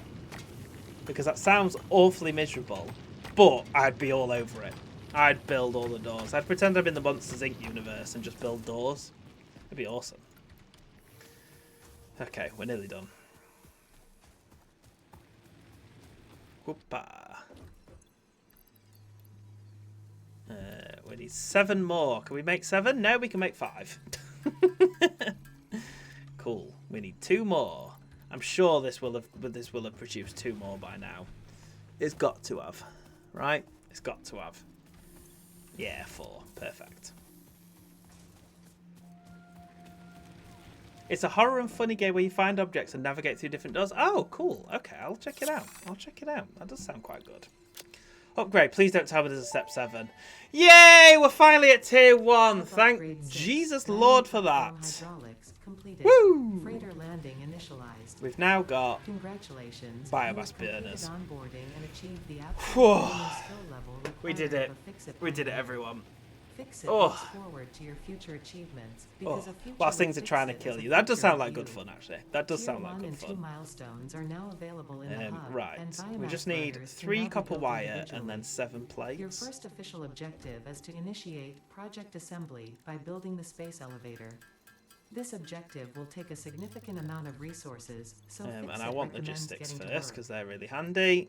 Because that sounds awfully miserable. But I'd be all over it. I'd build all the doors. I'd pretend I'm in the Monsters Inc. universe and just build doors. It'd be awesome. Okay, we're nearly done. Whoopa. We need 7 more. Can we make 7? No, we can make 5. Cool. We need 2 more. I'm sure this will have produced 2 more by now. It's got to have, right? It's got to have. Yeah, 4. Perfect. It's a horror and funny game where you find objects and navigate through different doors. Oh, cool. Okay, I'll check it out. That does sound quite good. Upgrade. Please don't tell me there's a step 7. Yay! We're finally at tier 1. Thank Jesus Lord for that. Woo! Freighter landing initialized. We've now got biomass burners. We did it. We did it, everyone. Forward to your future achievements because whilst things are trying to kill you. That does sound like good fun, actually. That does sound like good fun. Milestones are now available in the hub, right. We just need 3 copper wire and then 7 plates. Your first official objective is to initiate project assembly by building the space elevator. This objective will take a significant amount of resources, so and I want logistics first because they're really handy.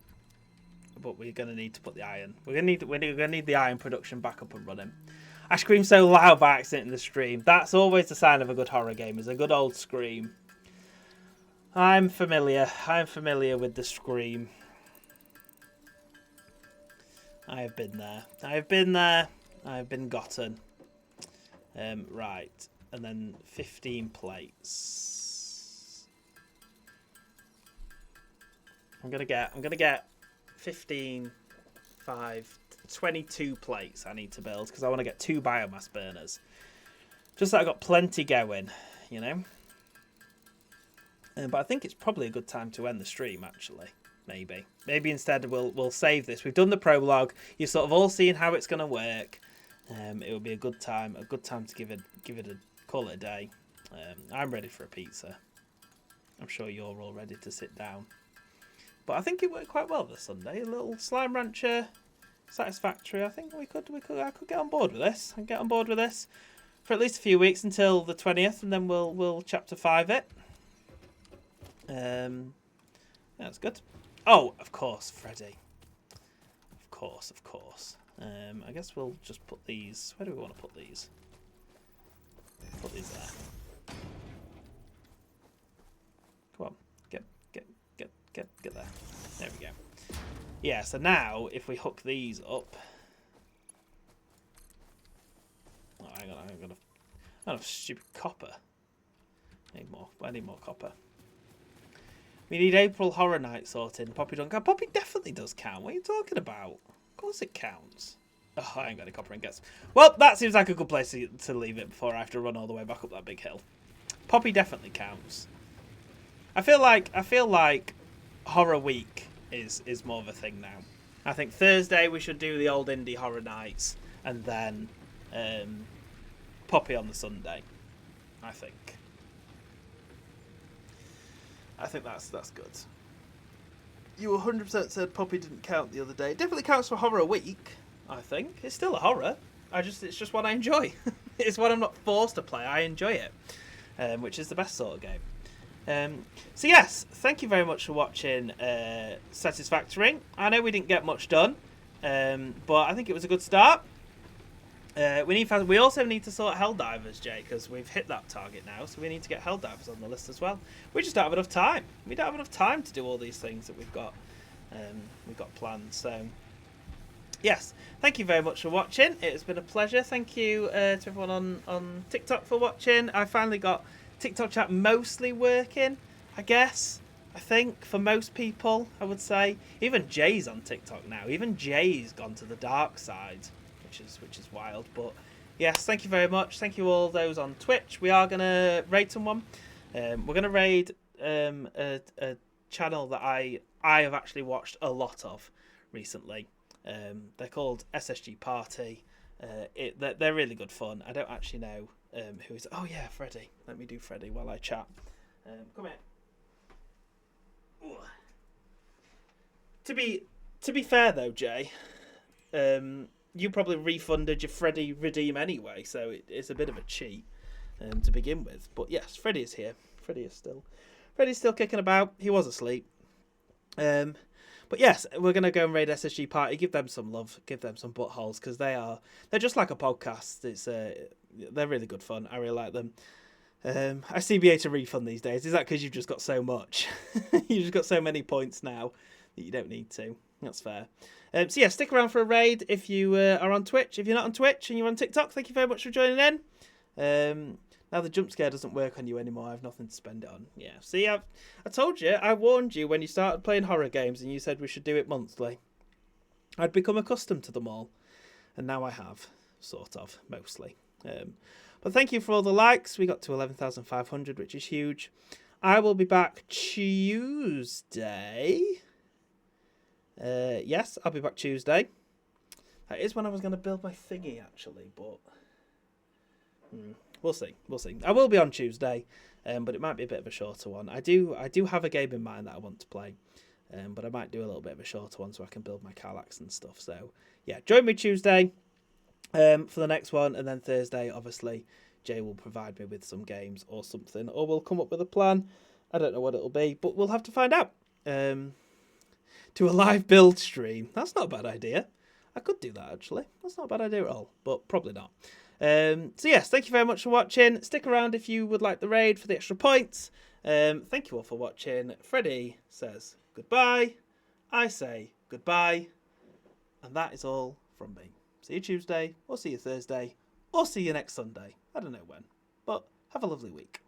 But we're going to need to put the iron. We're going to need the iron production back up and running. I screamed so loud by accident in the stream. That's always the sign of a good horror game, is a good old scream. I'm familiar with the scream. I have been there. I have been gotten. Right. And then 15 plates. I'm gonna get 15, 5, 22 plates I need to build because I want to get 2 biomass burners. Just so I've got plenty going, you know. But I think it's probably a good time to end the stream, actually. Maybe instead we'll save this. We've done the prologue. You're sort of all seeing how it's going to work. It will be a good time to give it a call it a day. I'm ready for a pizza. I'm sure you're all ready to sit down. But I think it worked quite well this Sunday. A little Slime Rancher Satisfactory. I think I could get on board with this. I can get on board with this for at least a few weeks until the 20th, and then we'll chapter 5 it. That's good. Oh, of course, Freddy. Of course. I guess we'll just put these. Where do we want to put these? Put these there. Come on, get there. There we go. Yeah. So now, if we hook these up. Oh, hang on. I'm gonna have stupid copper. I need more copper. We need April Horror Night sorted. Poppy don't count. Poppy definitely does count. What are you talking about? Of course it counts. Oh, I ain't got any copper ingots. Well, that seems like a good place to leave it before I have to run all the way back up that big hill. Poppy definitely counts. I feel like Horror Week is more of a thing now. I think Thursday we should do the old indie horror nights, and then Poppy on the Sunday. I think that's good. You 100% said Poppy didn't count the other day. It definitely counts for Horror Week, I think. It's still a horror. It's just what I enjoy. It's what I'm not forced to play. I enjoy it, which is the best sort of game. So yes, thank you very much for watching Satisfactory. I know we didn't get much done, but I think it was a good start. We also need to sort Helldivers, Jay, because we've hit that target now, so we need to get Helldivers on the list as well. We just don't have enough time. We don't have enough time to do all these things that we've got planned. So, yes, thank you very much for watching. It has been a pleasure. Thank you to everyone on TikTok for watching. I finally got TikTok chat mostly working, I guess. I think for most people, I would say. Even Jay's on TikTok now. Even Jay's gone to the dark side. Which is wild, but yes, thank you very much. Thank you all those on Twitch. We are gonna raid someone. We're gonna raid a channel that I have actually watched a lot of recently. They're called SSG Party. They're really good fun. I don't actually know who is. Oh yeah, Freddy. Let me do Freddy while I chat. Come here. Ooh. To be fair though, Jay. You probably refunded your Freddy redeem anyway, so it's a bit of a cheat to begin with. But yes, Freddy is here. Freddy's still kicking about. He was asleep. But yes, we're gonna go and raid SSG Party. Give them some love. Give them some buttholes, because they're just like a podcast. They're really good fun. I really like them. I CBA to refund these days. Is that because you've just got so much? You've just got so many points now that you don't need to. That's fair. So yeah, stick around for a raid if you are on Twitch. If you're not on Twitch and you're on TikTok, thank you very much for joining in. Now the jump scare doesn't work on you anymore. I have nothing to spend it on. Yeah. See, I told you. I warned you when you started playing horror games and you said we should do it monthly. I'd become accustomed to them all. And now I have. Sort of. Mostly. But thank you for all the likes. We got to 11,500, which is huge. I will be back Tuesday. Yes, I'll be back Tuesday. That is when I was going to build my thingy, actually, but we'll see. I will be on Tuesday, but it might be a bit of a shorter one. I do have a game in mind that I want to play, but I might do a little bit of a shorter one so I can build my Carlax and stuff. So yeah, join me Tuesday for the next one, and then Thursday, obviously, Jay will provide me with some games or something, or we'll come up with a plan. I don't know what it'll be, but we'll have to find out. To a live build stream. That's not a bad idea. I could do that, actually. That's not a bad idea at all, but probably not. So yes, thank you very much for watching. Stick around if you would like the raid for the extra points. Thank you all for watching. Freddy says goodbye. I say goodbye. And that is all from me. See you Tuesday, or see you Thursday, or see you next Sunday. I don't know when, but have a lovely week.